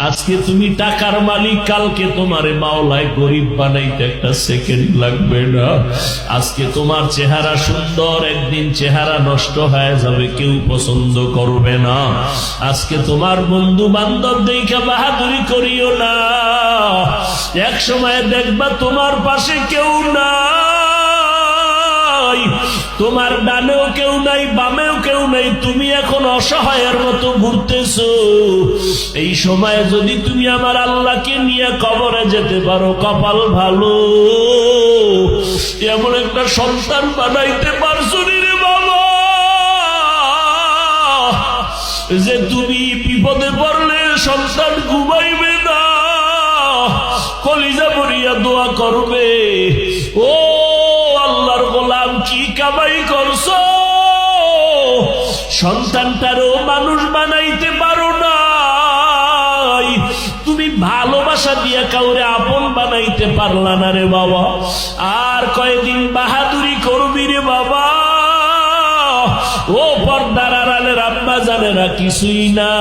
আজকে তুমি টাকার মালিক, কালকে তোমারে মাওলায় গরিব বানাইতে একটা সেকেন্ড লাগবে না। আজকে তোমার চেহারা সুন্দর, একদিন চেহারা নষ্ট হয়ে যাবে, কেউ পছন্দ করবে না। আজকে তোমার বন্ধু বান্ধব দেখে বাহাদুরি করিও না, এক সময় দেখবা তোমার পাশে কেউ নাই, তোমার ডানেও কেউ নাই, বামেও কেউ নাই, তুমি এখন অসহায়ের মতো ঘুরতেছো। এই সময় যদি তুমি আমার আল্লাহকে নিয়ে কবরে যেতে পারো, কপাল ভালো। এমন একটা সন্তান বানাইতে পারছো রে বাবা, যে তুমি বিপদে পড়লে সন্তান ঘুমাইবে না, কলিজা ভরিয়া দোয়া করবে, ও আল্লাহর গোলাম কি কামাই করছো, সন্তানটারও মানুষ বানাইতে পারো নাই, তুমি ভালোবাসা দিয়া কাউরে আপন বানাইতে পারলা না রে বাবা। আর কয়দিন বাহাদুরি করবি রে বাবা? ও পর্দার আড়ালের আম্মা জানেরা কিছুই না।